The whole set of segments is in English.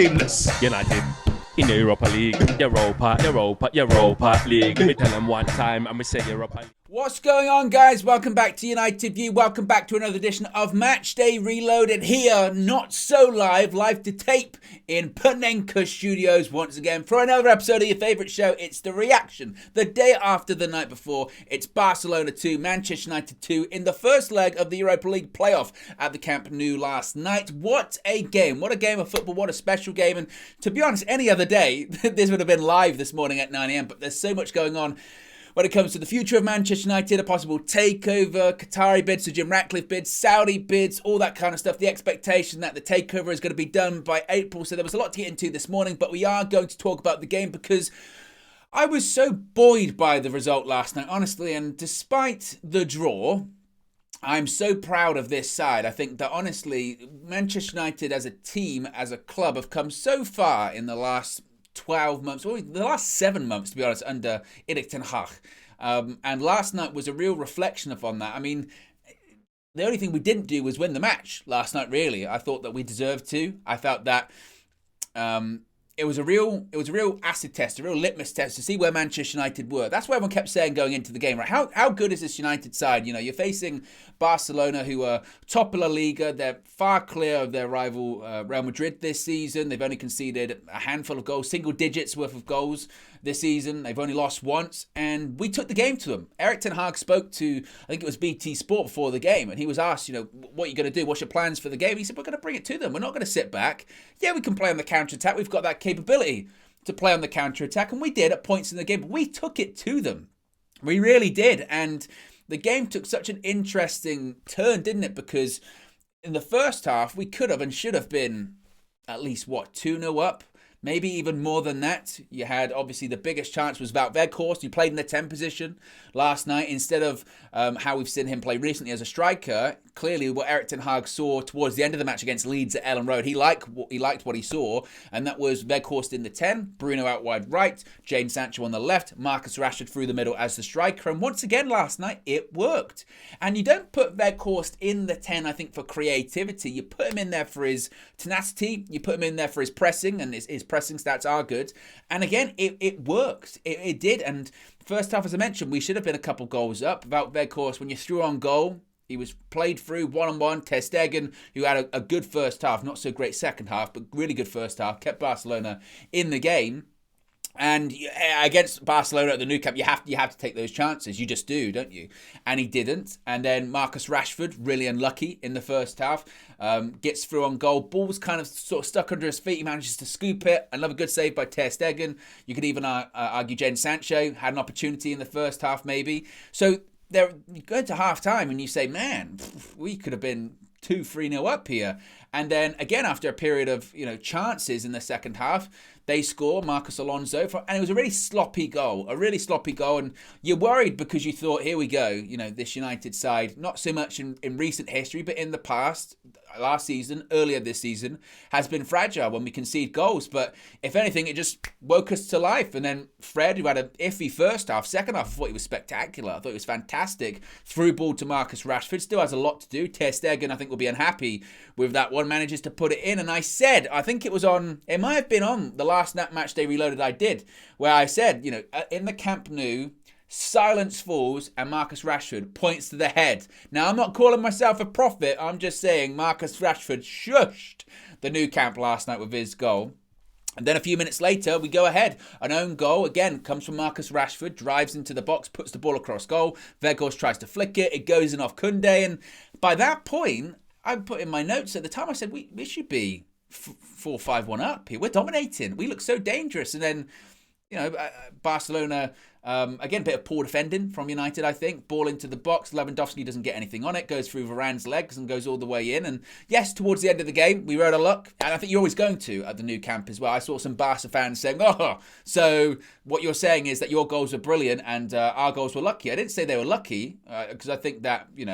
teamless. United in the Europa League. Europa League. Me tell them one time and we say Europa League. What's going on, guys? Welcome back to United View. Welcome back to another edition of Matchday Reloaded here, not so live to tape in Panenka Studios once again for another episode of your favourite show. It's the reaction, the day after the night before. It's Barcelona 2, Manchester United 2 in the first leg of the Europa League playoff at the Camp Nou last night. What a game. What a game of football. What a special game. And to be honest, any other day, this would have been live this morning at 9 a.m, but there's so much going on when it comes to the future of Manchester United, a possible takeover, Qatari bids, Sir Jim Ratcliffe bids, Saudi bids, all that kind of stuff. The expectation that the takeover is going to be done by April. So there was a lot to get into this morning, but we are going to talk about the game because I was so buoyed by the result last night, honestly. And despite the draw, I'm so proud of this side. I think that, honestly, Manchester United as a team, as a club, have come so far in the last 12 months, or the last 7 months, to be honest, under Erik ten Hag. And last night was a real reflection upon that. I mean, the only thing we didn't do was win the match last night, really. I thought that we deserved to. I felt that it was a real acid test, a real litmus test to see where Manchester United were. That's what everyone kept saying going into the game, right? How good is this United side? You know, you're facing Barcelona, who are top of La Liga. They're far clear of their rival Real Madrid this season. They've only conceded a handful of goals, single digits worth of goals this season. They've only lost once, and we took the game to them. Erik ten Hag spoke to, I think it was BT Sport before the game, and he was asked, you know, what are you going to do? What's your plans for the game? He said, we're going to bring it to them. We're not going to sit back. Yeah, we can play on the counter-attack. We've got that capability to play on the counter-attack, and we did at points in the game, but we took it to them. We really did, and the game took such an interesting turn, didn't it? Because in the first half, we could have and should have been at least, 2-0 up? Maybe even more than that. You had, obviously, the biggest chance was Wout Weghorst, who played in the 10 position last night instead of how we've seen him play recently as a striker. Clearly, what Erik ten Hag saw towards the end of the match against Leeds at Ellen Road, he liked what he saw, and that was Weghorst in the 10, Bruno out wide right, Jadon Sancho on the left, Marcus Rashford through the middle as the striker. And once again last night, it worked. And you don't put Weghorst in the 10, I think, for creativity. You put him in there for his tenacity. You put him in there for his pressing, and his pressing stats are good. And again, it worked. It did. And first half, as I mentioned, we should have been a couple goals up. Wout Weghorst, when you threw on goal, he was played through one-on-one. Ter Stegen, who had a good first half, not so great second half, but really good first half, kept Barcelona in the game. And against Barcelona at the Nou Camp, you have to take those chances. You just do, don't you? And he didn't. And then Marcus Rashford, really unlucky in the first half, gets through on goal. Ball's kind of sort of stuck under his feet. He manages to scoop it. Another good save by Ter Stegen. You could even argue Jadon Sancho had an opportunity in the first half, maybe. So you go into half time and you say, man, we could have been 2-3-0 up here. And then again, after a period of chances in the second half, they score, Marcos Alonso, and it was a really sloppy goal. And you're worried because you thought, here we go, this United side, not so much in recent history, but in the past, last season, earlier this season, has been fragile when we concede goals. But if anything, it just woke us to life. And then Fred, who had an iffy first half, second half, I thought he was spectacular. I thought he was fantastic. Through ball to Marcus Rashford, still has a lot to do. Ter Stegen, I think, will be unhappy with that one, manages to put it in. And I said, I think it might have been on the last match day reloaded I did, where I said, in the Camp Nou, silence falls and Marcus Rashford points to the head. Now, I'm not calling myself a prophet. I'm just saying Marcus Rashford shushed the Nou Camp last night with his goal. And then a few minutes later, we go ahead. An own goal, again, comes from Marcus Rashford, drives into the box, puts the ball across goal. Weghorst tries to flick it. It goes in off Koundé. And by that point, I put in my notes at the time, I said, we should be 4-5-1 up here. We're dominating. We look so dangerous. And then, Barcelona, again, a bit of poor defending from United, I think. Ball into the box. Lewandowski doesn't get anything on it. Goes through Varane's legs and goes all the way in. And yes, towards the end of the game, we rode a luck. And I think you're always going to at the Nou Camp as well. I saw some Barca fans saying, so what you're saying is that your goals were brilliant and our goals were lucky. I didn't say they were lucky because I think that, you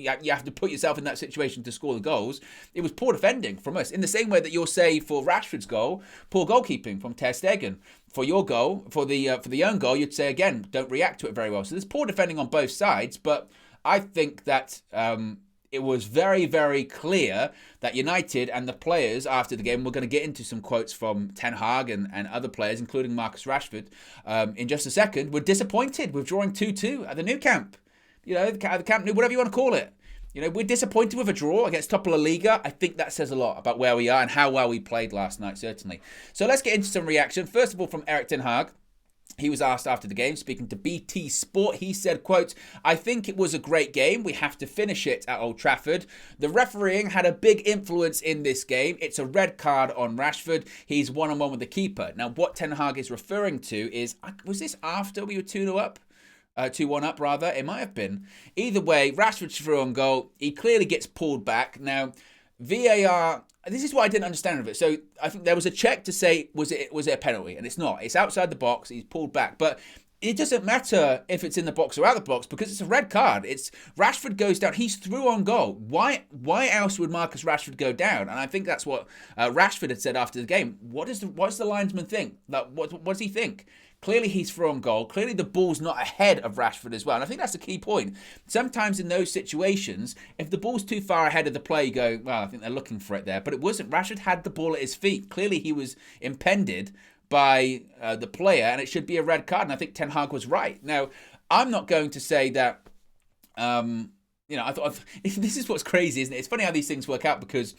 have to put yourself in that situation to score the goals. It was poor defending from us. In the same way that you'll say for Rashford's goal, poor goalkeeping from Ter Stegen. For your goal, for the own goal, you'd say, again, don't react to it very well. So there's poor defending on both sides, but I think that it was very, very clear that United and the players after the game, we're going to get into some quotes from Ten Hag and other players, including Marcus Rashford, in just a second, were disappointed with drawing 2-2 at the Nou Camp. You know, the Camp Nou, whatever you want to call it. You know, we're disappointed with a draw against top of La Liga. I think that says a lot about where we are and how well we played last night, certainly. So let's get into some reaction. First of all, from Erik Ten Hag. He was asked after the game, speaking to BT Sport, he said, quote, "I think it was a great game. We have to finish it at Old Trafford. The refereeing had a big influence in this game. It's a red card on Rashford. He's one-on-one with the keeper." Now, what Ten Hag is referring to is, was this after we were 2-0 up? 2-1 up, rather. It might have been. Either way, Rashford's through on goal. He clearly gets pulled back. Now, VAR, this is what I didn't understand of it. So I think there was a check to say, was it a penalty? And it's not. It's outside the box. He's pulled back. But it doesn't matter if it's in the box or out of the box because it's a red card. It's Rashford goes down. He's through on goal. Why else would Marcus Rashford go down? And I think that's what Rashford had said after the game. What does the linesman think? Like, what does he think? Clearly, he's through on goal. Clearly, the ball's not ahead of Rashford as well. And I think that's the key point. Sometimes in those situations, if the ball's too far ahead of the play, you go, well, I think they're looking for it there. But it wasn't. Rashford had the ball at his feet. Clearly, he was impeded by the player, and it should be a red card. And I think Ten Hag was right. Now, I'm not going to say that, I thought, this is what's crazy, isn't it? It's funny how these things work out because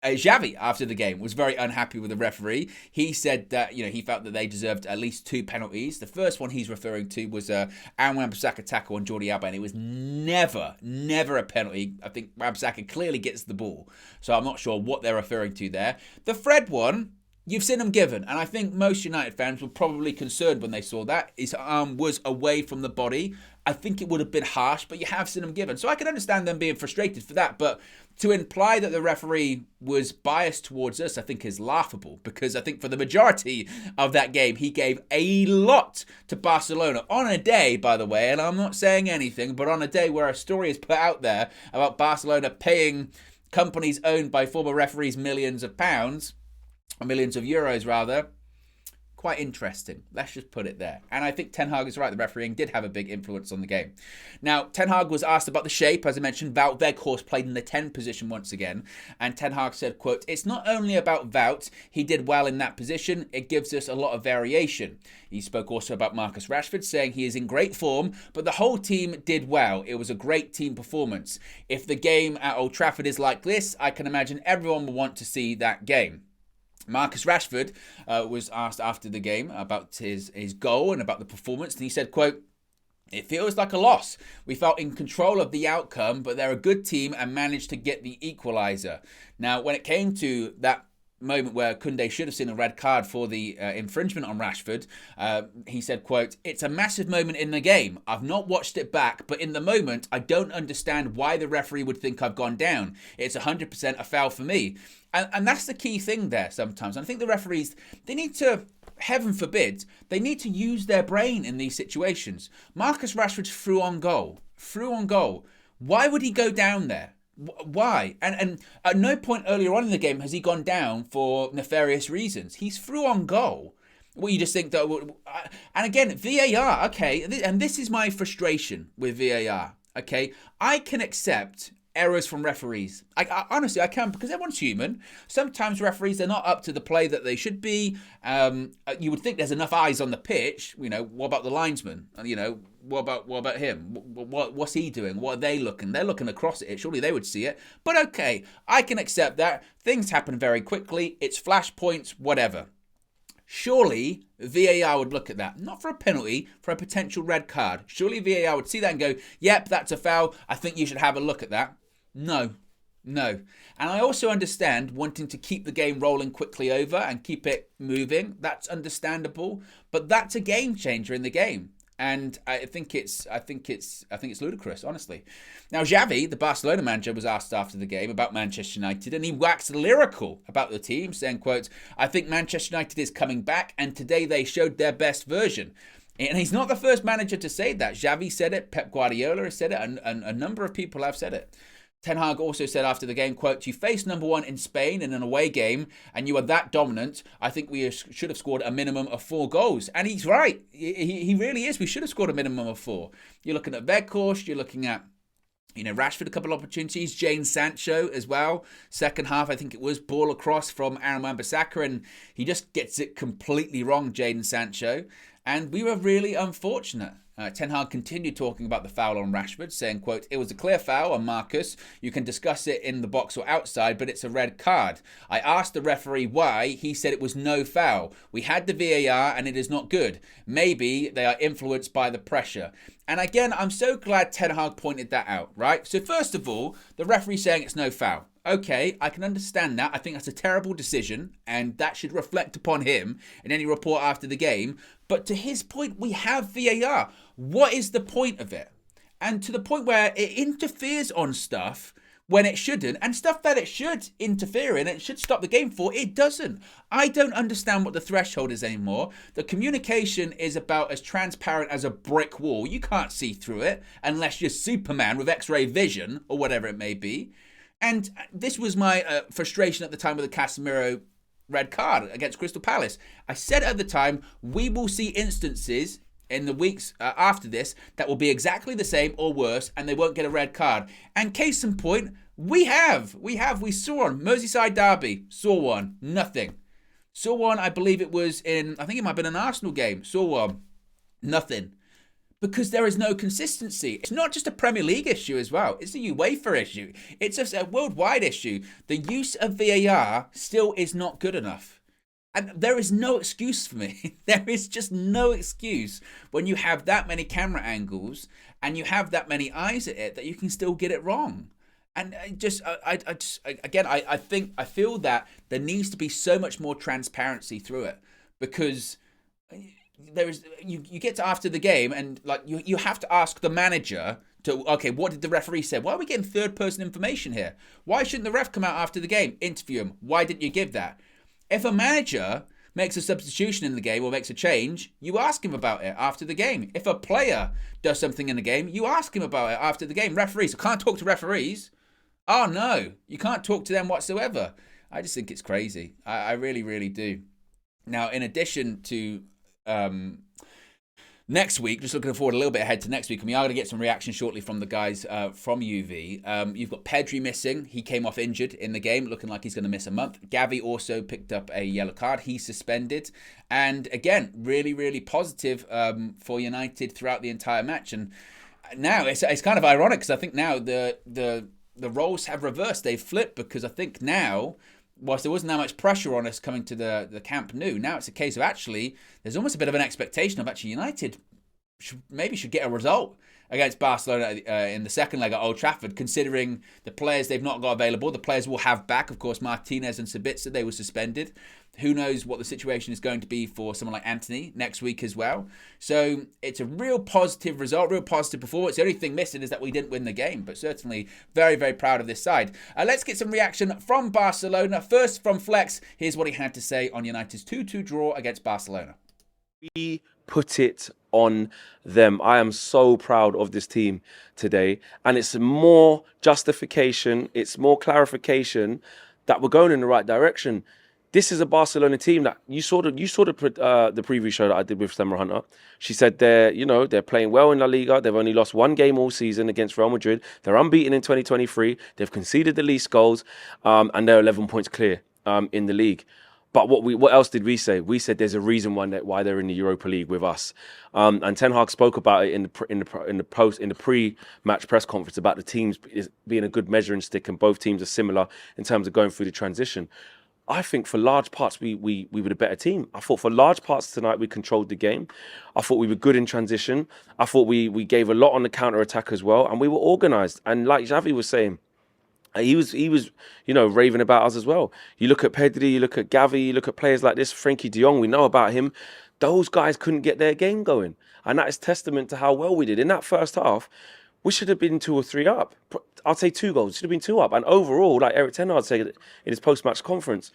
Xavi, after the game, was very unhappy with the referee. He said that, he felt that they deserved at least 2 penalties. The first one he's referring to was Aaron Wan-Bissaka tackle on Jordi Alba, and it was never a penalty. I think Wan-Bissaka clearly gets the ball. So I'm not sure what they're referring to there. The Fred one, you've seen him given, and I think most United fans were probably concerned when they saw that. His arm was away from the body. I think it would have been harsh, but you have seen him given. So I can understand them being frustrated for that, but to imply that the referee was biased towards us, I think is laughable, because I think for the majority of that game, he gave a lot to Barcelona on a day, by the way, and I'm not saying anything, but on a day where a story is put out there about Barcelona paying companies owned by former referees millions of pounds, or millions of euros rather. Quite interesting. Let's just put it there. And I think Ten Hag is right. The refereeing did have a big influence on the game. Now, Ten Hag was asked about the shape. As I mentioned, Wout Weghorst played in the 10 position once again. And Ten Hag said, quote, "It's not only about Wout. He did well in that position. It gives us a lot of variation." He spoke also about Marcus Rashford, saying he is in great form, but the whole team did well. It was a great team performance. If the game at Old Trafford is like this, I can imagine everyone will want to see that game. Marcus Rashford was asked after the game about his goal and about the performance, and he said, quote, "It feels like a loss. We felt in control of the outcome, but they're a good team and managed to get the equaliser." Now, when it came to that moment where Koundé should have seen a red card for the infringement on Rashford, he said, quote, "It's a massive moment in the game. I've not watched it back, but in the moment, I don't understand why the referee would think I've gone down. It's 100% a foul for me." And that's the key thing there sometimes. And I think the referees, they need to, heaven forbid, they need to use their brain in these situations. Marcus Rashford's through on goal. Why would he go down there? Why? And at no point earlier on in the game has he gone down for nefarious reasons. He's through on goal. Well, you just think that, and again, VAR, okay, and this is my frustration with VAR, okay? I can accept errors from referees. Honestly, I can, because everyone's human. Sometimes referees, they're not up to the play that they should be. You would think there's enough eyes on the pitch. What about the linesman? What about him? What's he doing? What are they looking? They're looking across at it. Surely they would see it. But okay, I can accept that. Things happen very quickly. It's flashpoints, whatever. Surely VAR would look at that, not for a penalty, for a potential red card. Surely VAR would see that and go, "Yep, that's a foul. I think you should have a look at that." No. And I also understand wanting to keep the game rolling quickly over and keep it moving. That's understandable, but that's a game changer in the game. And I think it's ludicrous, honestly. Now, Xavi, the Barcelona manager, was asked after the game about Manchester United, and he waxed lyrical about the team, saying, quote, "I think Manchester United is coming back, and today they showed their best version." And he's not the first manager to say that. Xavi said it, Pep Guardiola has said it, and a number of people have said it. Ten Hag also said after the game, quote, "You faced number one in Spain in an away game, and you were that dominant. I think we should have scored a minimum of 4 goals. And he's right. He really is. We should have scored a minimum of 4. You're looking at Weghorst. You're looking at Rashford a couple of opportunities, Jane Sancho as well. Second half, I think it was ball across from Aaron Wan-Bissaka, and he just gets it completely wrong, Jadon Sancho. And we were really unfortunate. Ten Hag continued talking about the foul on Rashford, saying, quote, "It was a clear foul on Marcus. You can discuss it in the box or outside, but it's a red card. I asked the referee why. He said it was no foul. We had the VAR and it is not good. Maybe they are influenced by the pressure." And again, I'm so glad Ten Hag pointed that out, right? So first of all, the referee saying it's no foul. Okay, I can understand that. I think that's a terrible decision, and that should reflect upon him in any report after the game. But to his point, we have VAR. What is the point of it? And to the point where it interferes on stuff when it shouldn't, and stuff that it should interfere in, it should stop the game for, it doesn't. I don't understand what the threshold is anymore. The communication is about as transparent as a brick wall. You can't see through it unless you're Superman with X-ray vision or whatever it may be. And this was my frustration at the time with the Casemiro red card against Crystal Palace. I said at the time, we will see instances in the weeks after this that will be exactly the same or worse, and they won't get a red card. And case in point, we saw one. Merseyside derby, saw one, nothing. Saw one, I believe it was I think it might have been an Arsenal game, saw one, nothing. Because there is no consistency. It's not just a Premier League issue as well. It's a UEFA issue. It's a worldwide issue. The use of VAR still is not good enough. And there is no excuse for me. There is just no excuse when you have that many camera angles and you have that many eyes at it that you can still get it wrong. And I feel that there needs to be so much more transparency through it, because you get to after the game and like you have to ask the manager to, okay, what did the referee say? Why are we getting third person information here? Why shouldn't the ref come out after the game, interview him? Why didn't you give that? If a manager makes a substitution in the game or makes a change, you ask him about it after the game. If a player does something in the game, you ask him about it after the game. Referees, I can't talk to referees. Oh no, you can't talk to them whatsoever. I just think it's crazy. I really, really do. Now, in addition to next week, just looking forward a little bit ahead to next week, and we are going to get some reaction shortly from the guys from UV. You've got Pedri missing. He came off injured in the game, looking like he's going to miss a month. Xavi also picked up a yellow card. He's suspended. And again, really, really positive for United throughout the entire match. And now it's kind of ironic, because I think now the roles have reversed. They've flipped, because I think now, whilst there wasn't that much pressure on us coming to the Camp Nou, now it's a case of actually, there's almost a bit of an expectation of actually United should get a result against Barcelona in the second leg at Old Trafford, considering the players they've not got available. The players will have back, of course, Martinez and Sabitzer, they were suspended. Who knows what the situation is going to be for someone like Anthony next week as well. So it's a real positive result, real positive performance. The only thing missing is that we didn't win the game, but certainly very, very proud of this side. Let's get some reaction from Barcelona. First from Flex, here's what he had to say on United's 2-2 draw against Barcelona. We put it on them. I am so proud of this team today, and it's more justification, it's more clarification that we're going in the right direction. This is a Barcelona team that you saw the preview show that I did with Summer Hunter. She said they're playing well in La Liga. They've only lost one game all season against Real Madrid. They're unbeaten in 2023. They've conceded the least goals, and they're 11 points clear in the league. But what else did we say? We said there's a reason why they're in the Europa League with us. And Ten Hag spoke about it in the pre-match press conference about the teams being a good measuring stick, and both teams are similar in terms of going through the transition. I think for large parts we were the better team. I thought for large parts tonight we controlled the game. I thought we were good in transition. I thought we gave a lot on the counter attack as well, and we were organised. And like Xavi was saying, he was raving about us as well. You look at Pedri, you look at Xavi, you look at players like this, Frankie de Jong, we know about him. Those guys couldn't get their game going. And that is testament to how well we did. In that first half, we should have been 2 or 3 up. I'd say 2 goals. Should have been 2 up. And overall, like Eric Ten Hag said in his post-match conference,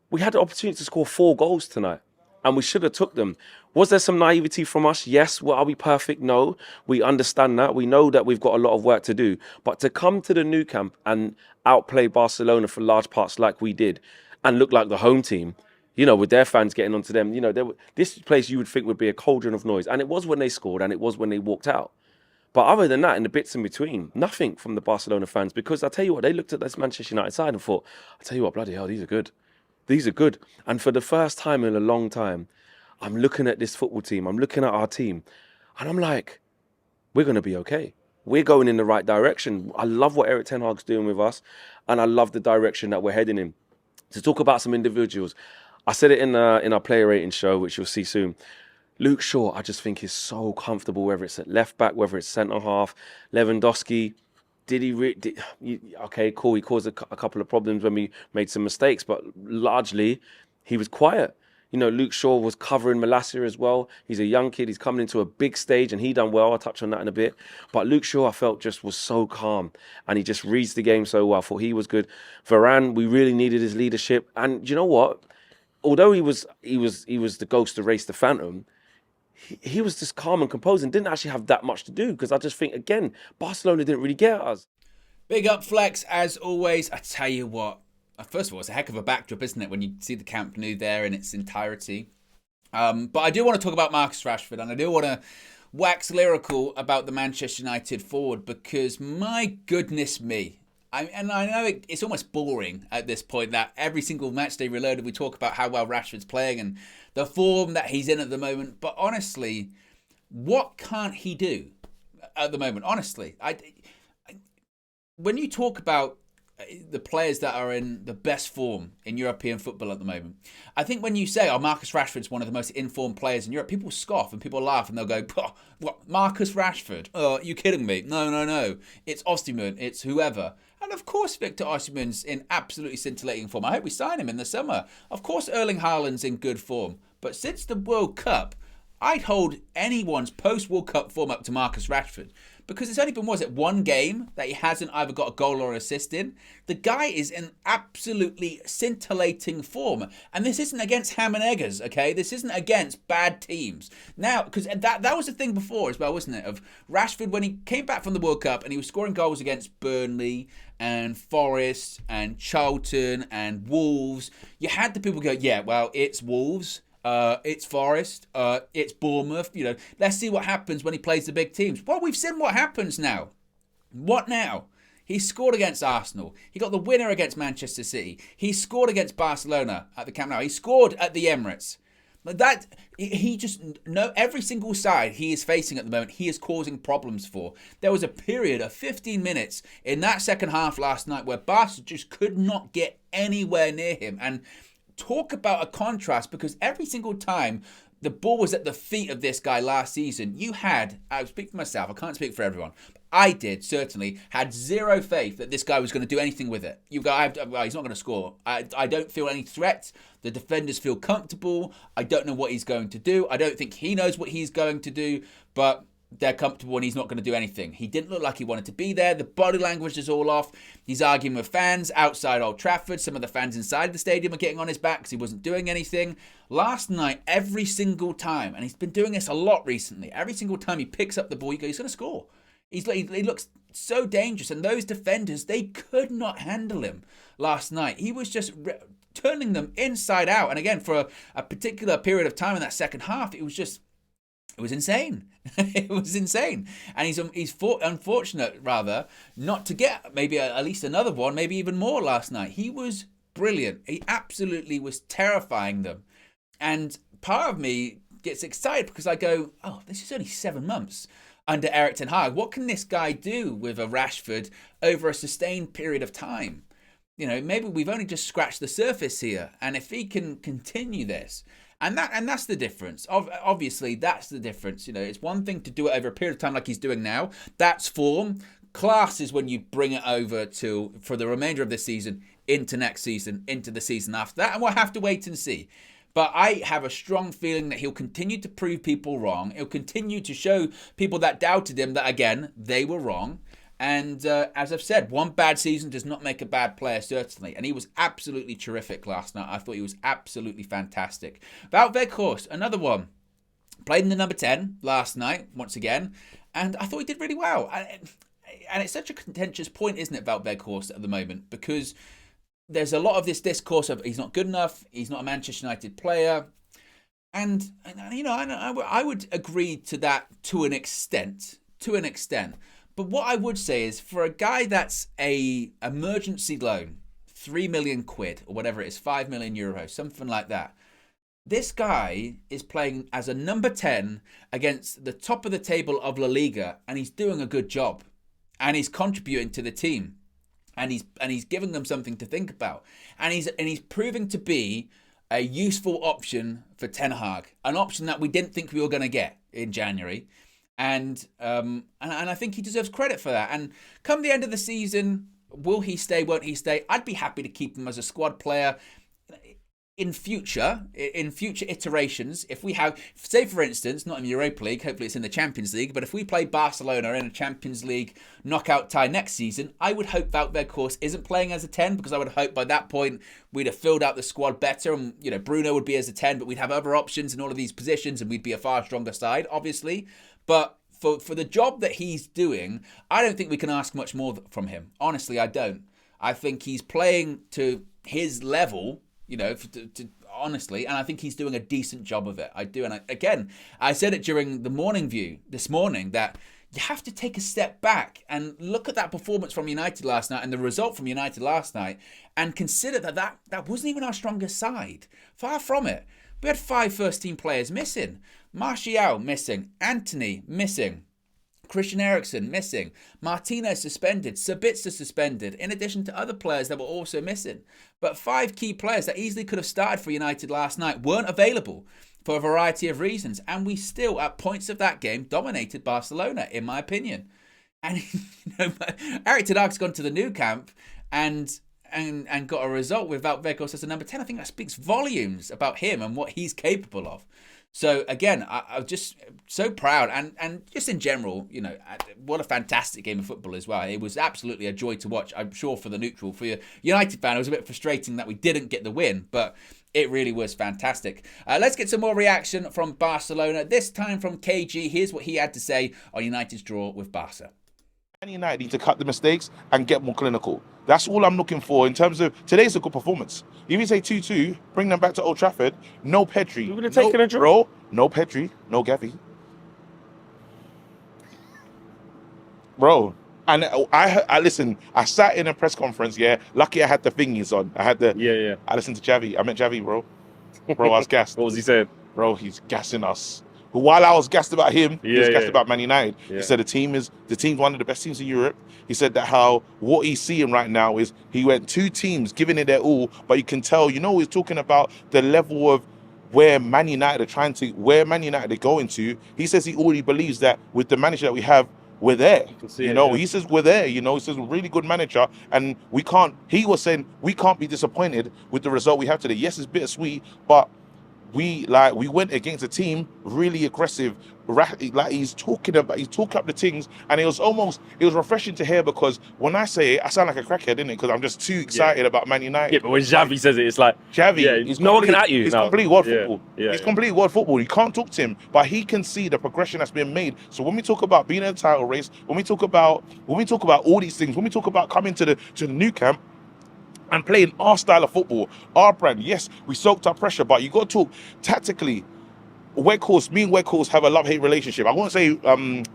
we had the opportunity to score 4 goals tonight, and we should have took them. Was there some naivety from us? Yes. Well, are we perfect? No. We understand that. We know that we've got a lot of work to do. But to come to the Nou Camp and outplay Barcelona for large parts like we did, and look like the home team, with their fans getting onto them, this place you would think would be a cauldron of noise. And it was when they scored, and it was when they walked out. But other than that, in the bits in between, nothing from the Barcelona fans. Because I tell you what, they looked at this Manchester United side and thought, I tell you what, bloody hell, these are good. These are good. And for the first time in a long time, I'm looking at this football team. I'm looking at our team. And I'm like, we're going to be okay. We're going in the right direction. I love what Erik ten Hag's doing with us. And I love the direction that we're heading in. To talk about some individuals, I said it in our player rating show, which you'll see soon. Luke Shaw, I just think is so comfortable, whether it's at left back, whether it's centre half. Lewandowski, okay, cool. He caused a couple of problems when we made some mistakes, but largely he was quiet. You know, Luke Shaw was covering Malacia as well. He's a young kid. He's coming into a big stage and he done well. I'll touch on that in a bit. But Luke Shaw, I felt just was so calm and he just reads the game so well. I thought he was good. Varane, we really needed his leadership. And you know what? Although he was the ghost to race the phantom, he was just calm and composed and didn't actually have that much to do because I just think, again, Barcelona didn't really get us. Big up, Flex, as always. I tell you what, first of all, it's a heck of a backdrop, isn't it, when you see the Camp Nou there in its entirety. But I do want to talk about Marcus Rashford, and I do want to wax lyrical about the Manchester United forward because, my goodness me, I know it's almost boring at this point that every single match day reloaded we talk about how well Rashford's playing and the form that he's in at the moment. But honestly, what can't he do at the moment? Honestly, when you talk about the players that are in the best form in European football at the moment, I think when you say, oh, Marcus Rashford's one of the most informed players in Europe, people scoff and people laugh and they'll go, oh, what, Marcus Rashford? Oh, are you kidding me? No. It's Osimhen, it's whoever. And of course Victor Osimhen's in absolutely scintillating form. I hope we sign him in the summer. Of course Erling Haaland's in good form. But since the World Cup, I'd hold anyone's post-World Cup form up to Marcus Rashford. Because it's only been, one game that he hasn't either got a goal or assist in. The guy is in absolutely scintillating form. And this isn't against ham and eggers, okay? This isn't against bad teams. Now, because that was the thing before as well, wasn't it? Of Rashford, when he came back from the World Cup and he was scoring goals against Burnley and Forest and Charlton and Wolves, you had the people go, yeah, well, it's Wolves. It's Forest, it's Bournemouth, let's see what happens when he plays the big teams. Well, we've seen what happens now. What now? He scored against Arsenal. He got the winner against Manchester City. He scored against Barcelona at the Camp Nou. He scored at the Emirates. Every single side he is facing at the moment, he is causing problems for. There was a period of 15 minutes in that second half last night where Barca just could not get anywhere near him. And talk about a contrast, because every single time the ball was at the feet of this guy last season, I speak for myself, I can't speak for everyone, I did certainly, had zero faith that this guy was going to do anything with it. He's not going to score. I don't feel any threat. The defenders feel comfortable. I don't know what he's going to do. I don't think he knows what he's going to do, but they're comfortable and he's not going to do anything. He didn't look like he wanted to be there. The body language is all off. He's arguing with fans outside Old Trafford. Some of the fans inside the stadium are getting on his back because he wasn't doing anything. Last night, every single time, and he's been doing this a lot recently, every single time he picks up the ball, he's going to score. He looks so dangerous, and those defenders, they could not handle him last night. He was just turning them inside out. And again, for a particular period of time in that second half, it was insane. It was insane. And he's unfortunate, rather, not to get maybe at least another one, maybe even more last night. He was brilliant. He absolutely was terrifying them. And part of me gets excited because I go, oh, this is only 7 months under Erik ten Hag. What can this guy do with a Rashford over a sustained period of time? Maybe we've only just scratched the surface here. And if he can continue this, And that's the difference. Obviously, that's the difference. It's one thing to do it over a period of time like he's doing now. That's form. Class is when you bring it over for the remainder of this season, into next season, into the season after that. And we'll have to wait and see. But I have a strong feeling that he'll continue to prove people wrong. He'll continue to show people that doubted him that, again, they were wrong. And as I've said, one bad season does not make a bad player, certainly. And he was absolutely terrific last night. I thought he was absolutely fantastic. Wout Weghorst, another one. Played in the number 10 last night, once again. And I thought he did really well. And it's such a contentious point, isn't it, Wout Weghorst at the moment? Because there's a lot of this discourse of he's not good enough, he's not a Manchester United player. And I would agree to that to an extent. to an extent. But what I would say is, for a guy that's a emergency loan, 3 million quid or whatever it is, 5 million euros, something like that. This guy is playing as a number 10 against the top of the table of La Liga, and he's doing a good job. And he's contributing to the team. And he's giving them something to think about. And he's proving to be a useful option for Ten Hag, an option that we didn't think we were going to get in January. And I think he deserves credit for that. And come the end of the season, will he stay, won't he stay? I'd be happy to keep him as a squad player in future iterations. If we have, say for instance, not in the Europa League, hopefully it's in the Champions League, but if we play Barcelona in a Champions League knockout tie next season, I would hope Wout Weghorst isn't playing as a 10, because I would hope by that point we'd have filled out the squad better, and Bruno would be as a 10, but we'd have other options in all of these positions and we'd be a far stronger side, obviously. But for the job that he's doing, I don't think we can ask much more from him. Honestly, I don't. I think he's playing to his level, honestly, and I think he's doing a decent job of it. I do. And I said it during the morning view this morning, that you have to take a step back and look at that performance from United last night and the result from United last night, and consider that wasn't even our strongest side. Far from it. We had 5 first-team players missing. Martial missing. Anthony missing. Christian Eriksen missing. Martinez suspended. Sabitzer suspended. In addition to other players that were also missing. But 5 key players that easily could have started for United last night weren't available for a variety of reasons. And we still, at points of that game, dominated Barcelona, in my opinion. And Erik Ten Hag's gone to the new camp and got a result without Weghorst as a number 10. I think that speaks volumes about him and what he's capable of. So again, I'm just so proud, and just in general, what a fantastic game of football as well. It was absolutely a joy to watch. I'm sure for the neutral, for your United fan, it was a bit frustrating that we didn't get the win, but it really was fantastic. Let's get some more reaction from Barcelona, this time from KG. Here's what he had to say on United's draw with Barca. Man United need to cut the mistakes and get more clinical. That's all I'm looking for in terms of today's a good performance. If you say 2-2, bring them back to Old Trafford, no Pedri. You would have taken a draw. Bro, no Pedri, no Xavi. Bro, and I listen, I sat in a press conference, yeah. Lucky I had the thingies on. Yeah. I listened to Xavi. I met Xavi, bro. Bro, I was gassed. What was he saying? Bro, he's gassing us. While I was gassed about him, he was gassed about Man United. Yeah. He said the team's one of the best teams in Europe. He said that what he's seeing right now is he went 2 teams giving it their all, but you can tell, he's talking about the level of where Man United are going to. He says he already believes that with the manager that we have, we're there. He says we're there. He says we're a really good manager, and he was saying we can't be disappointed with the result we have today. Yes, it's bittersweet, but we went against a team really aggressive. He's talking up the things, and it was refreshing to hear, because when I say it, I sound like a crackhead, innit? Because I'm just too excited about Man United. Yeah, but when Xavi says it, it's like Xavi. No one can at you. He's complete world football. He's complete world football. You can't talk to him, but he can see the progression that's been made. So when we talk about being in a title race, when we talk about all these things, when we talk about coming to the new camp and playing our style of football, our brand. Yes, we soaked our pressure, but you got to talk tactically. Me and Weghorst have a love-hate relationship. I won't say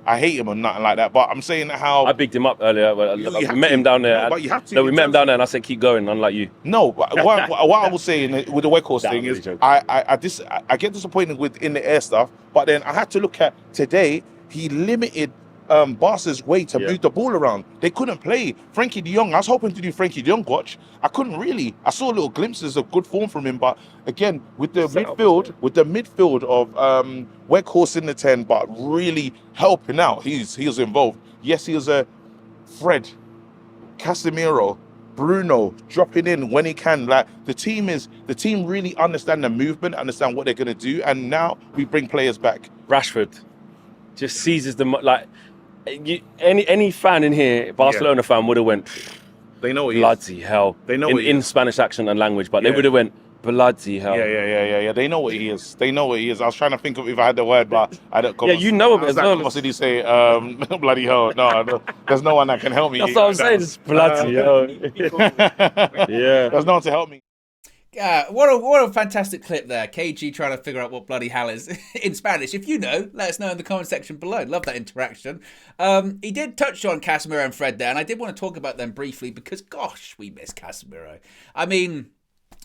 I hate him or nothing like that, but I'm saying that how I bigged him up earlier. We met him down there. No, but you have to. No, we met him down there, and I said, "Keep going," unlike you. No, but what I was saying with the Weghorst thing is, I get disappointed with in the air stuff, but then I had to look at today. He limited Barca's way to move the ball around. They couldn't play. Frankie de Jong, I was hoping to do Frankie de Jong watch. I couldn't really. I saw little glimpses of good form from him, but again, with the midfield of Weghorst in the 10, but really helping out. He was involved. Yes, he was a Fred, Casemiro, Bruno dropping in when he can. Like the team really understand the movement, understand what they're gonna do, and now we bring players back. Rashford just seizes the any fan in here, Barcelona fan, would have went. They know what bloody hell. They know in Spanish accent and language, but they would have went bloody hell. Yeah. They know what he is. I was trying to think of if I had the word, but I don't. Yeah, you know it as well. What did he say? Bloody hell. No, there's no one that can help me. That's what I'm saying. It's bloody hell. Yeah. There's no one to help me. What a fantastic clip there. KG trying to figure out what bloody hell is in Spanish. If you know, let us know in the comment section below. Love that interaction. He did touch on Casemiro and Fred there, and I did want to talk about them briefly because, gosh, we miss Casemiro. I mean,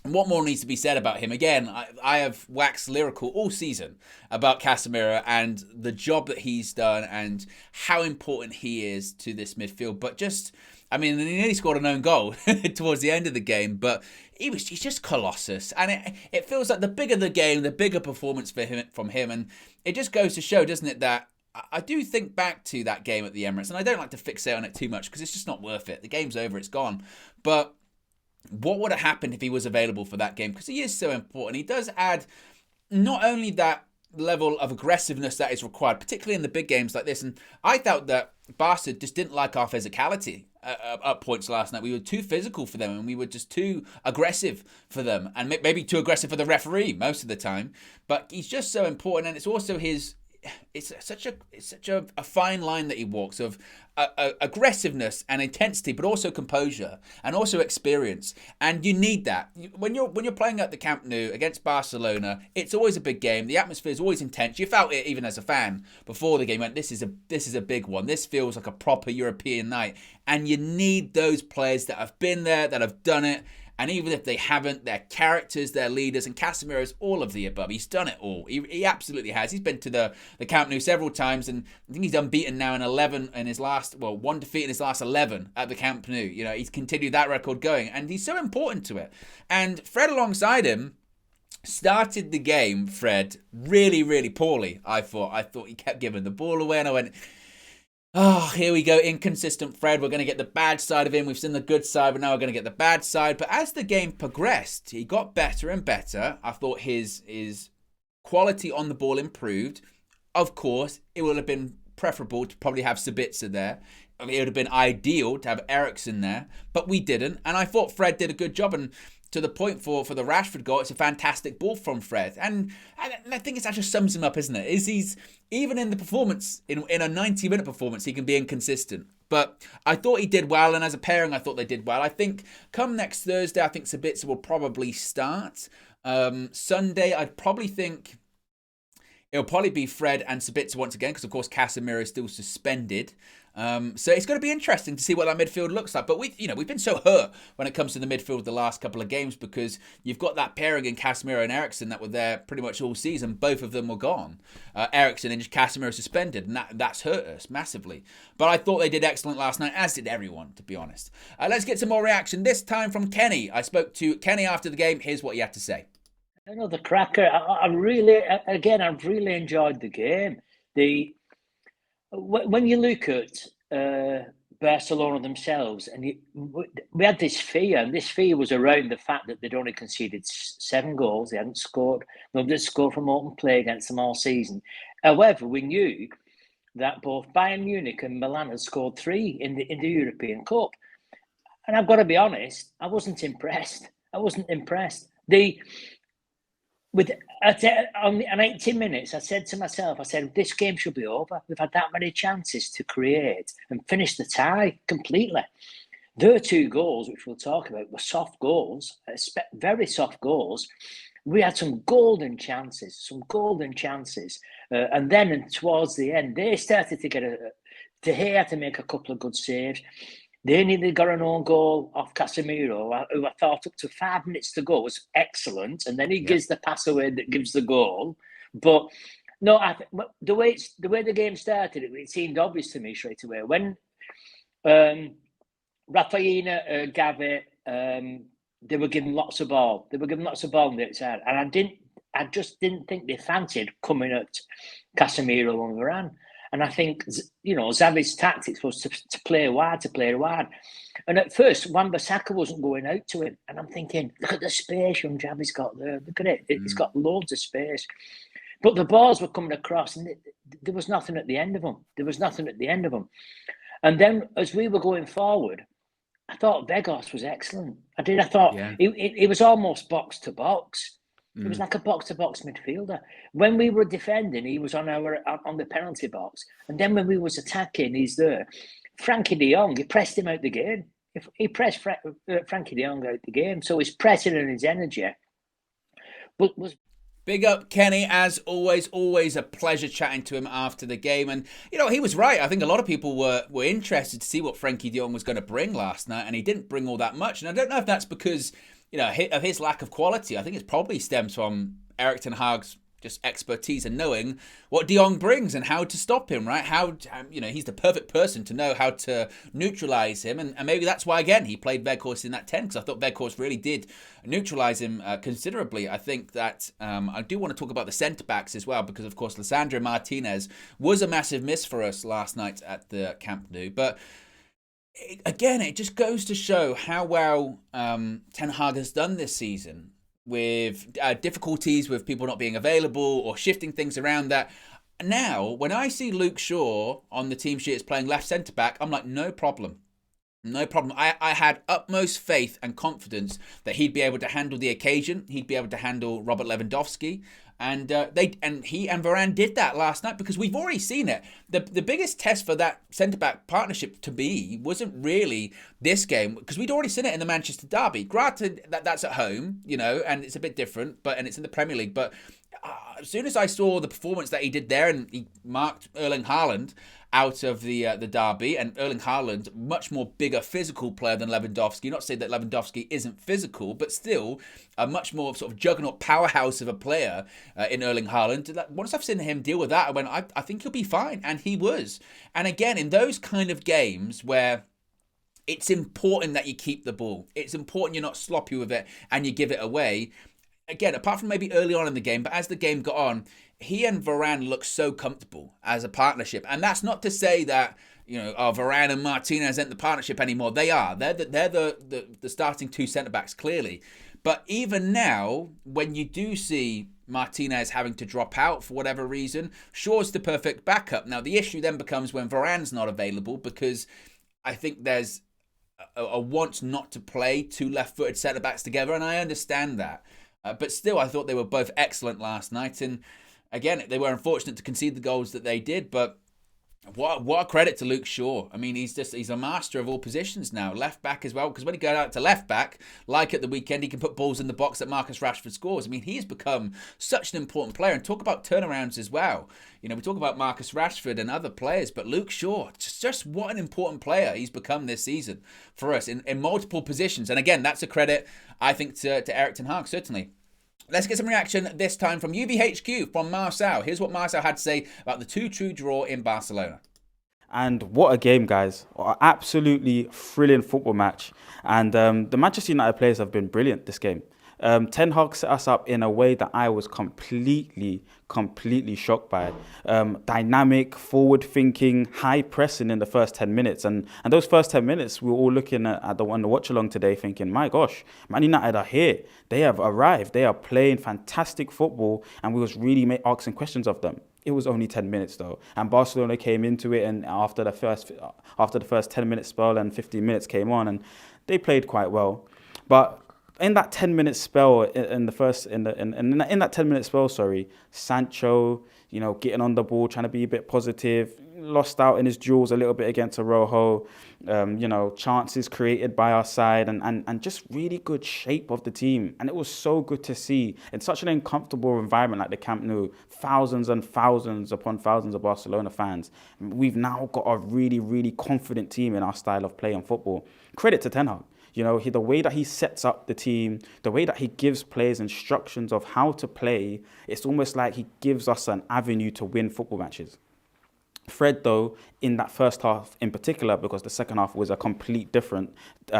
what more needs to be said about him? Again, I have waxed lyrical all season about Casemiro and the job that he's done and how important he is to this midfield. But just, I mean, he nearly scored an own goal towards the end of the game, but he's just colossus. And it feels like the bigger the game, the bigger performance from him. And it just goes to show, doesn't it, that I do think back to that game at the Emirates, and I don't like to fixate on it too much because it's just not worth it. The game's over, it's gone. But what would have happened if he was available for that game? Because he is so important. He does add not only that level of aggressiveness that is required, particularly in the big games like this. And I felt that Barca just didn't like our physicality at points last night. We were too physical for them, and we were just too aggressive for them, and maybe too aggressive for the referee most of the time. But he's just so important, and it's also his. It's such a fine line that he walks of aggressiveness and intensity, but also composure and also experience. And you need that when you're playing at the Camp Nou against Barcelona. It's always a big game. The atmosphere is always intense. You felt it even as a fan before the game. Went, this is a big one. This feels like a proper European night. And you need those players that have been there, that have done it. And even if they haven't, they're characters, they're leaders, and Casemiro's all of the above. He's done it all. He absolutely has. He's been to the Camp Nou several times, and I think he's unbeaten now in 11 in his last, one defeat in his last 11 at the Camp Nou. You know, he's continued that record going, and he's so important to it. And Fred alongside him started the game, Fred, really, really poorly, I thought he kept giving the ball away, and I went, oh, here we go, inconsistent Fred. We're going to get the bad side of him. We've seen the good side, but now we're going to get the bad side. But as the game progressed, he got better and better. I thought his quality on the ball improved. Of course, it would have been preferable to probably have Sabitzer there. It would have been ideal to have Eriksen there, but we didn't. And I thought Fred did a good job. And to the point for the Rashford goal, it's a fantastic ball from Fred. And I think that just sums him up, isn't it? He's even in the performance, in a 90-minute performance, he can be inconsistent. But I thought he did well, and as a pairing, I thought they did well. I think come next Thursday, I think Sabitzer will probably start. Sunday, I'd probably think it'll probably be Fred and Sabitzer once again, because of course Casemiro is still suspended. So it's going to be interesting to see what that midfield looks like. But we've been so hurt when it comes to the midfield the last couple of games, because you've got that pairing in Casemiro and Eriksen that were there pretty much all season. Both of them were gone. Eriksen and Casemiro suspended, and that's hurt us massively. But I thought they did excellent last night, as did everyone, to be honest. Let's get some more reaction, this time from Kenny. I spoke to Kenny after the game. Here's what he had to say. Another cracker. I really enjoyed the game. When you look at Barcelona themselves, and we had this fear, and this fear was around the fact that they'd only conceded 7 goals. They hadn't scored. Nobody scored from open play against them all season. However, we knew that both Bayern Munich and Milan had scored 3 in the European Cup. And I've got to be honest, I wasn't impressed. On 18 minutes, I said to myself, this game should be over. We've had that many chances to create and finish the tie completely. Their 2 goals, which we'll talk about, were soft goals, very soft goals. We had some golden chances. And then towards the end, they started to get De Gea had to make a couple of good saves. They nearly got an own goal off Casemiro, who I thought up to 5 minutes to go was excellent, and then he gives the pass away that gives the goal. But no, the way the game started, it seemed obvious to me straight away when Rafinha, Gavi, they were given lots of ball. They were given lots of ball on the outside, and I just didn't think they fancied coming at Casemiro and Varane. And I think, Xavi's tactics was to play wide. And at first, Wan-Bissaka wasn't going out to him. And I'm thinking, look at the space young Xavi's got there. Look at it. He's got loads of space. But the balls were coming across, and there was nothing at the end of them. And then, as we were going forward, I thought Weghorst was excellent. I thought he was almost box to box. He was like a box-to-box midfielder. When we were defending, he was on the penalty box. And then when we was attacking, he's there. Frankie de Jong, he pressed him out the game. if he pressed Frankie de Jong out the game, so his pressing and his energy was. Big up Kenny, as always a pleasure chatting to him after the game. And, he was right. I think a lot of people were interested to see what Frankie de Jong was going to bring last night, and he didn't bring all that much. And I don't know if that's because, of his lack of quality. I think it probably stems from Erik ten Hag's just expertise and knowing what de Jong brings and how to stop him, right? How, he's the perfect person to know how to neutralise him. And maybe that's why, again, he played Weghorst in that 10, because I thought Weghorst really did neutralise him considerably. I think that I do want to talk about the centre-backs as well, because, of course, Lisandro Martinez was a massive miss for us last night at the Camp Nou. But again, it just goes to show how well Ten Hag has done this season, with difficulties with people not being available or shifting things around. That now, when I see Luke Shaw on the team sheets playing left centre-back, I'm like, no problem. No problem. I had utmost faith and confidence that he'd be able to handle the occasion. He'd be able to handle Robert Lewandowski. And he and Varane did that last night, because we've already seen it. The biggest test for that centre-back partnership to me wasn't really this game, because we'd already seen it in the Manchester derby. Granted, that's at home, and it's a bit different, and it's in the Premier League. But as soon as I saw the performance that he did there, and he marked Erling Haaland out of the derby, and Erling Haaland, much more bigger physical player than Lewandowski. Not to say that Lewandowski isn't physical, but still a much more sort of juggernaut powerhouse of a player in Erling Haaland. Once I've seen him deal with that, I went, I think he'll be fine, and he was. And again, in those kind of games where it's important that you keep the ball, it's important you're not sloppy with it and you give it away. Again, apart from maybe early on in the game, but as the game got on, he and Varane looked so comfortable as a partnership. And that's not to say that, Varane and Martinez ain't the partnership anymore. They are. They're the starting two centre-backs, clearly. But even now, when you do see Martinez having to drop out for whatever reason, Shaw's the perfect backup. Now, the issue then becomes when Varane's not available, because I think there's a want not to play two left-footed centre-backs together, and I understand that. But still, I thought they were both excellent last night. And again, they were unfortunate to concede the goals that they did. But what a credit to Luke Shaw. I mean, he's a master of all positions now. Left back as well. Because when he goes out to left back, like at the weekend, he can put balls in the box that Marcus Rashford scores. I mean, he's become such an important player. And talk about turnarounds as well. We talk about Marcus Rashford and other players, but Luke Shaw, just what an important player he's become this season for us in multiple positions. And again, that's a credit, I think, to Erik ten Hag, certainly. Let's get some reaction this time from UVHQ, from Marcel. Here's what Marcel had to say about the 2-2 draw in Barcelona. And what a game, guys. Absolutely thrilling football match. And the Manchester United players have been brilliant this game. Ten Hag set us up in a way that I was completely shocked by. Dynamic, forward-thinking, high pressing in the first 10 minutes. And those first 10 minutes, we were all looking at the watch-along today thinking, my gosh, Man United are here. They have arrived. They are playing fantastic football, and we was really asking questions of them. It was only 10 minutes though, and Barcelona came into it, and after the first 10-minute spell and 15 minutes came on, and they played quite well. But in that 10-minute spell, in that 10-minute spell, Sancho, getting on the ball, trying to be a bit positive, lost out in his duels a little bit against Araujo, chances created by our side, and just really good shape of the team. And it was so good to see in such an uncomfortable environment like the Camp Nou, thousands and thousands upon thousands of Barcelona fans. We've now got a really, really confident team in our style of play and football. Credit to Ten Hag. The way that he sets up the team, the way that he gives players instructions of how to play, it's almost like he gives us an avenue to win football matches. Fred, though, in that first half in particular, because the second half was a complete different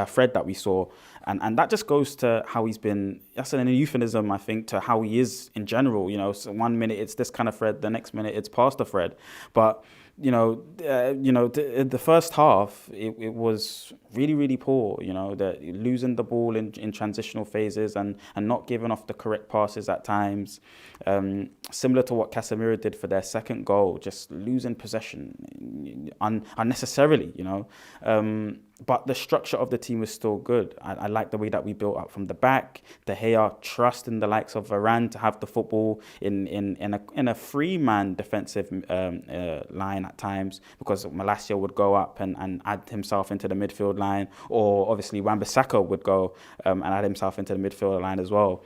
Fred that we saw. And that just goes to how he's been, that's an euphemism, I think, to how he is in general. So 1 minute it's this kind of Fred, the next minute it's Pastor Fred. But the first half, it was really, really poor, losing the ball in transitional phases and not giving off the correct passes at times. Similar to what Casemiro did for their second goal, just losing possession unnecessarily, But the structure of the team is still good. I like the way that we built up from the back. De Gea trusting the likes of Varane to have the football in a free-man defensive line at times, because Malacia would go up and add himself into the midfield line, or obviously Wan-Bissaka would go and add himself into the midfield line as well.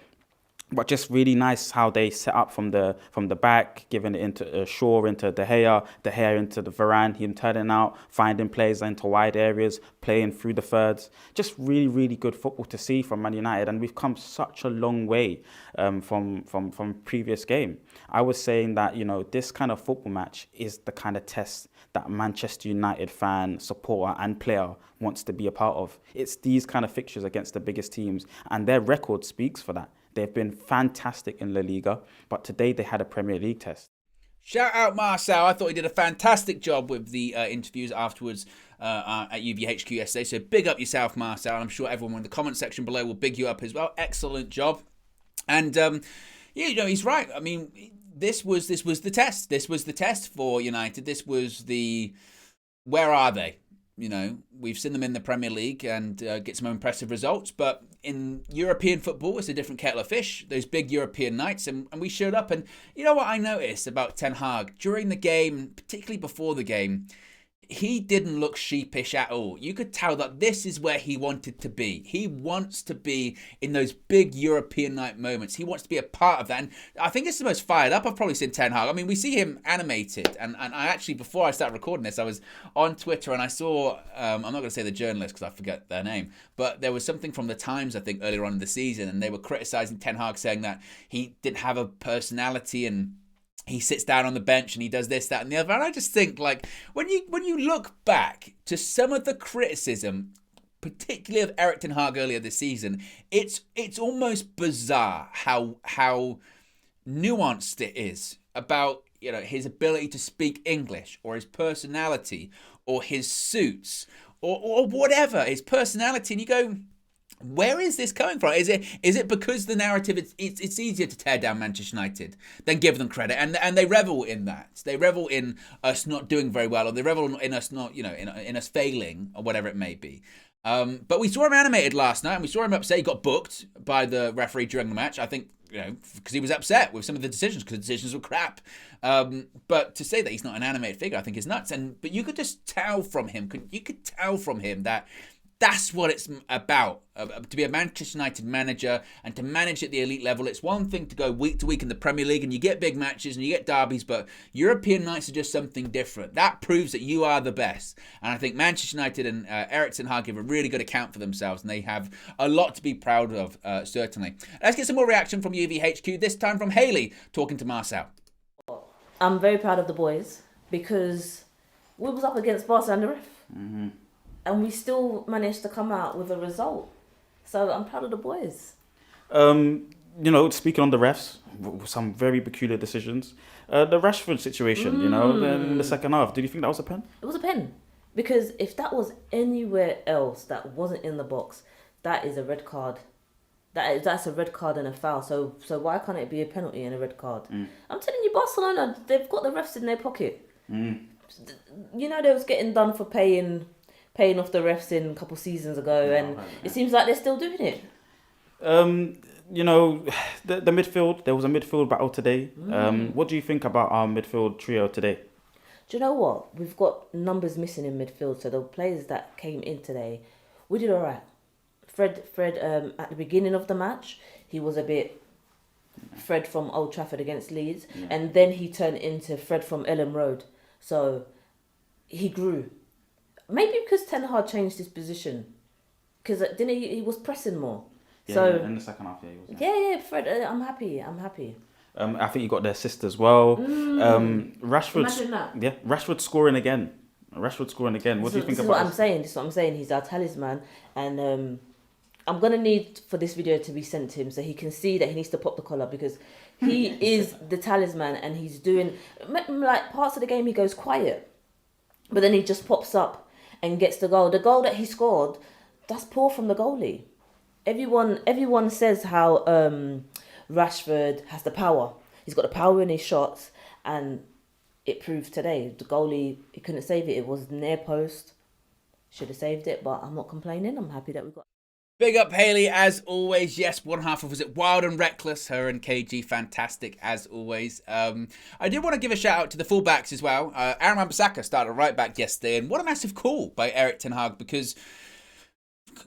But just really nice how they set up from the back, giving it into Shaw into De Gea into the Varane, him turning out, finding plays into wide areas, playing through the thirds. Just really, really good football to see from Man United, and we've come such a long way from previous game. I was saying that, you know, this kind of football match is the kind of test that Manchester United fan, supporter and player wants to be a part of. It's these kind of fixtures against the biggest teams, and their record speaks for that. They've been fantastic in La Liga, but today they had a Premier League test. Shout out Marcel. I thought he did a fantastic job with the interviews afterwards at UVHQ yesterday. So big up yourself, Marcel. I'm sure everyone in the comment section below will big you up as well. Excellent job. And yeah, you know, he's right. I mean, this was the test. This was the test for United. This was the where are they? You know, we've seen them in the Premier League and get some impressive results, but in European football, it's a different kettle of fish. Those big European nights, and we showed up. And you know what I noticed about Ten Hag during the game, particularly before the game, he didn't look sheepish at all. You could tell that this is where he wanted to be. He wants to be in those big European night moments. He wants to be a part of that. And I think it's the most fired up I've probably seen Ten Hag. I mean, we see him animated. And I actually, before I started recording this, I was on Twitter and I saw, I'm not going to say the journalist because I forget their name, but there was something from the Times, I think, earlier on in the season. And they were criticising Ten Hag, saying that he didn't have a personality and he sits down on the bench and he does this, that, and the other. And I just think, like, when you look back to some of the criticism, particularly of Erik ten Hag earlier this season, it's almost bizarre how nuanced it is about, you know, his ability to speak English, or his personality, or his suits, or whatever, his personality. And you go, where is this coming from? Is it because the narrative it's easier to tear down Manchester United than give them credit, and they revel in that. They revel in us not doing very well, or they revel in us not, you know, in us failing, or whatever it may be. But we saw him animated last night, and we saw him upset. He got booked by the referee during the match, I think, you know, because he was upset with some of the decisions, because the decisions were crap. But to say that he's not an animated figure, I think is nuts. But you could just tell from him, that that's what it's about, to be a Manchester United manager and to manage at the elite level. It's one thing to go week to week in the Premier League and you get big matches and you get derbies, but European nights are just something different. That proves that you are the best. And I think Manchester United and Erik ten Hag give a really good account for themselves, and they have a lot to be proud of, certainly. Let's get some more reaction from UVHQ, this time from Hayley talking to Marcel. I'm very proud of the boys because we was up against Barca and the ref. Mm-hmm. And we still managed to come out with a result. So I'm proud of the boys. You know, speaking on the refs, some very peculiar decisions. The Rashford situation, you know, in the second half, did you think that was a pen? It was a pen. Because if that was anywhere else that wasn't in the box, that is a red card. That's a red card and a foul. So why can't it be a penalty and a red card? I'm telling you, Barcelona, they've got the refs in their pocket. You know, they was getting done for paying off the refs in a couple of seasons ago, and it seems like they're still doing it. You know, the midfield, there was a midfield battle today. What do you think about our midfield trio today? Do you know what? We've got numbers missing in midfield, so the players that came in today, we did all right. Fred, at the beginning of the match, he was a bit Fred from Old Trafford against Leeds, and then he turned into Fred from Ellen Road. So he grew. Maybe because Ten Hag changed his position, because didn't he was pressing more. Yeah, so in the second half, he was. Yeah, Fred. I'm happy. I think you got the assist as well. Rashford scoring again. What do you think about this? This is what I'm saying. He's our talisman, and I'm gonna need for this video to be sent to him so he can see that he needs to pop the collar, because he is the talisman, and he's doing, like, parts of the game he goes quiet, but then he just pops up and gets the goal. The goal that he scored, that's poor from the goalie. Everyone says how Rashford has the power. He's got the power in his shots, and it proved today. The goalie, he couldn't save it. It was near post. should have saved it, but I'm not complaining. I'm happy that we got. Big up Hayley as always. Yes, one half of Was It Wild and Reckless? Her and KG, fantastic as always. I did want to give a shout out to the fullbacks as well. Aaron Wan-Bissaka started right back yesterday, and what a massive call by Erik ten Hag, because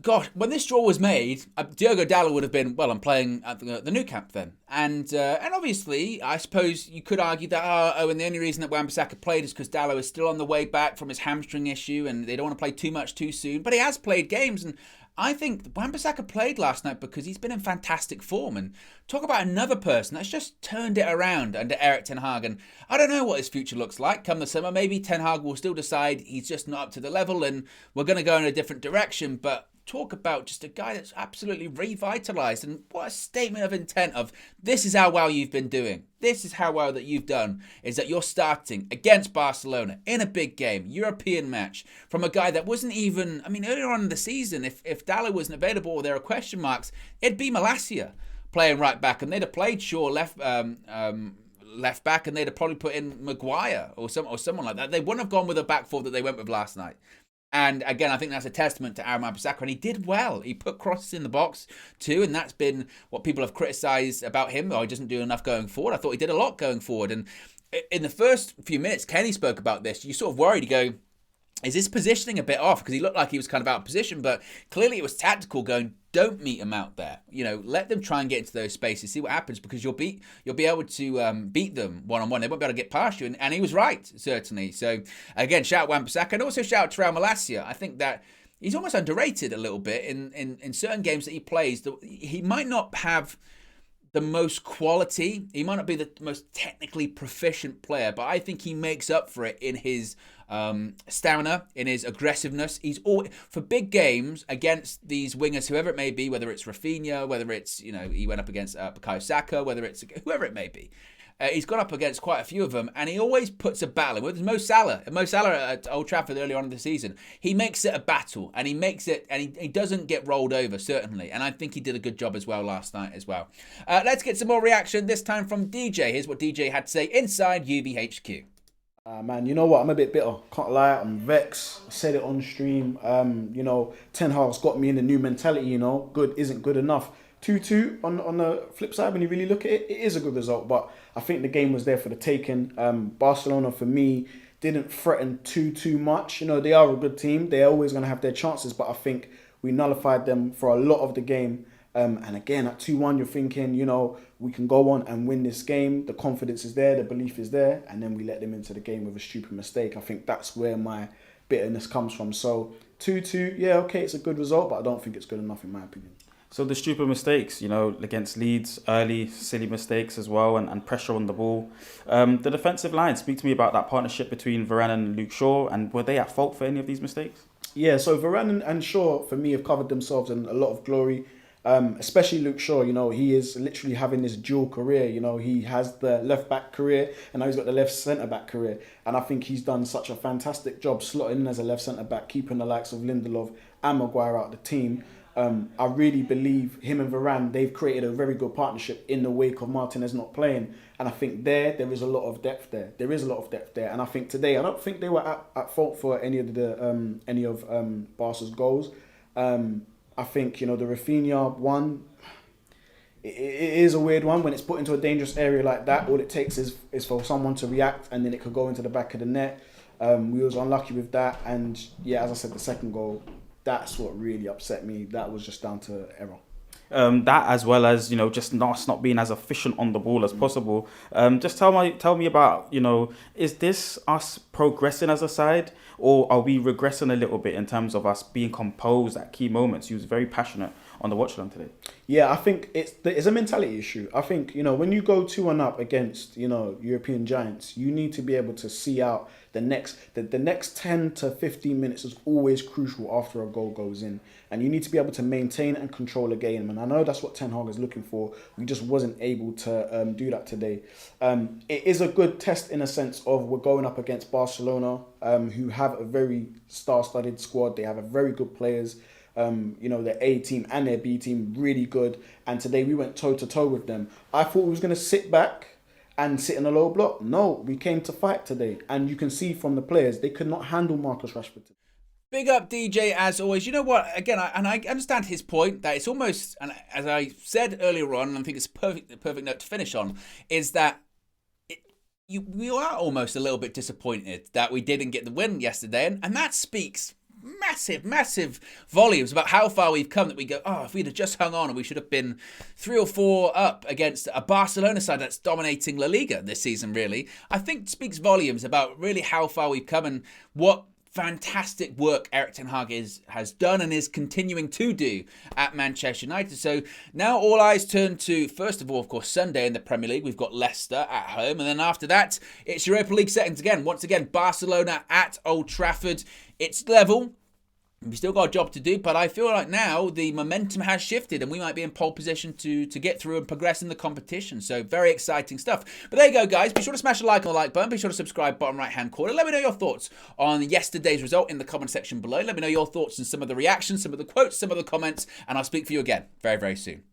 gosh, when this draw was made, Diogo Dalot would have been, well, I'm playing at the new camp then. And obviously, I suppose you could argue that, and the only reason that Wan-Bissaka played is because Dalot is still on the way back from his hamstring issue and they don't want to play too much too soon. But he has played games, and I think Wan-Bissaka played last night because he's been in fantastic form. And talk about another person that's just turned it around under Erik ten Hag. And I don't know what his future looks like come the summer. Maybe ten Hag will still decide he's just not up to the level and we're going to go in a different direction. But talk about just a guy that's absolutely revitalised, and what a statement of intent of this is how well you've been doing. This is how well that you've done, is that you're starting against Barcelona in a big game, European match, from a guy that wasn't even, I mean, earlier on in the season, if Dalot wasn't available or there are question marks, it'd be Malacia playing right back, and they'd have played Shaw left back, and they'd have probably put in Maguire or someone like that. They wouldn't have gone with a back four that they went with last night. And again, I think that's a testament to Aaron Wan-Bissaka, and he did well. He put crosses in the box too, and that's been what people have criticised about him. Oh, he doesn't do enough going forward. I thought he did a lot going forward. And in the first few minutes, Kenny spoke about this. You sort of worried, you go, is this positioning a bit off? Because he looked like he was kind of out of position, but clearly it was tactical going, don't meet him out there. You know, let them try and get into those spaces, see what happens, because you'll be able to beat them one-on-one. They won't be able to get past you, and he was right, certainly. So, again, shout out Wan-Bissaka, and also shout out to Raul Malacia. I think that he's almost underrated a little bit in certain games that he plays. He might not have the most quality, he might not be the most technically proficient player, but I think he makes up for it in his stamina, in his aggressiveness. He's all for big games against these wingers, whoever it may be, whether it's Rafinha, whether it's, you know, he went up against Bukayo Saka, whether it's whoever it may be. He's gone up against quite a few of them, and he always puts a battle in. With Mo Salah at Old Trafford earlier on in the season, he makes it a battle, and he makes it, and he doesn't get rolled over, certainly. And I think he did a good job as well last night as well. Let's get some more reaction, this time from DJ. Here's what DJ had to say inside UVHQ. Man, you know what? I'm a bit bitter. Can't lie. I'm vexed. I said it on stream. You know, Ten Hag's got me in the new mentality. You know, good isn't good enough. 2-2 on the flip side, when you really look at it, it is a good result. But I think the game was there for the taking. Barcelona, for me, didn't threaten too much. You know, they are a good team. They're always going to have their chances. But I think we nullified them for a lot of the game. And again, at 2-1, you're thinking, you know, we can go on and win this game. The confidence is there. The belief is there. And then we let them into the game with a stupid mistake. I think that's where my bitterness comes from. So 2-2, yeah, okay, it's a good result, but I don't think it's good enough in my opinion. So the stupid mistakes, you know, against Leeds, early silly mistakes as well, and pressure on the ball. The defensive line, speak to me about that partnership between Varane and Luke Shaw, and were they at fault for any of these mistakes? Yeah, so Varane and Shaw, for me, have covered themselves in a lot of glory. Especially Luke Shaw, you know, he is literally having this dual career. You know, he has the left back career and now he's got the left centre back career. And I think he's done such a fantastic job slotting in as a left centre back, keeping the likes of Lindelof and Maguire out of the team. I really believe him and Varane, they've created a very good partnership in the wake of Martinez not playing. And I think there is a lot of depth there. There is a lot of depth there. And I think today, I don't think they were at fault for any of Barca's goals. I think, you know, the Rafinha one, it is a weird one. When it's put into a dangerous area like that, all it takes is for someone to react and then it could go into the back of the net. We was unlucky with that. And yeah, as I said, the second goal, that's what really upset me. That was just down to error. That, as well as, you know, just not being as efficient on the ball as possible. Just tell me about, you know, is this us progressing as a side, or are we regressing a little bit in terms of us being composed at key moments? He was very passionate on the watch along today. Yeah, I think it's a mentality issue. I think, you know, when you go 2-1 up against, you know, European giants, you need to be able to see out the next 10 to 15 minutes is always crucial after a goal goes in. And you need to be able to maintain and control a game. And I know that's what Ten Hag is looking for. We just wasn't able to do that today. It is a good test in a sense of we're going up against Barcelona, who have a very star-studded squad. They have a very good players. You know, their A team and their B team, really good. And today we went toe-to-toe with them. I thought we was going to sit back and sit in a low block. No, we came to fight today. And you can see from the players, they could not handle Marcus Rashford today. Big up DJ as always. You know what? Again, I understand his point that it's almost, and as I said earlier on, and I think it's the perfect note to finish on, is that we are almost a little bit disappointed that we didn't get the win yesterday, and that speaks massive volumes about how far we've come, that we go, oh, if we'd have just hung on and we should have been 3 or 4 up against a Barcelona side that's dominating La Liga this season, really. I think speaks volumes about really how far we've come and what fantastic work Erik ten Hag has done and is continuing to do at Manchester United. So now all eyes turn to, first of all, of course, Sunday in the Premier League. We've got Leicester at home, and then after that, it's Europa League settings again. Once again, Barcelona at Old Trafford. It's level. We've still got a job to do, but I feel like now the momentum has shifted and we might be in pole position to get through and progress in the competition. So very exciting stuff. But there you go, guys. Be sure to smash a like on the like button. Be sure to subscribe, bottom right-hand corner. Let me know your thoughts on yesterday's result in the comment section below. Let me know your thoughts on some of the reactions, some of the quotes, some of the comments, and I'll speak for you again very, very soon.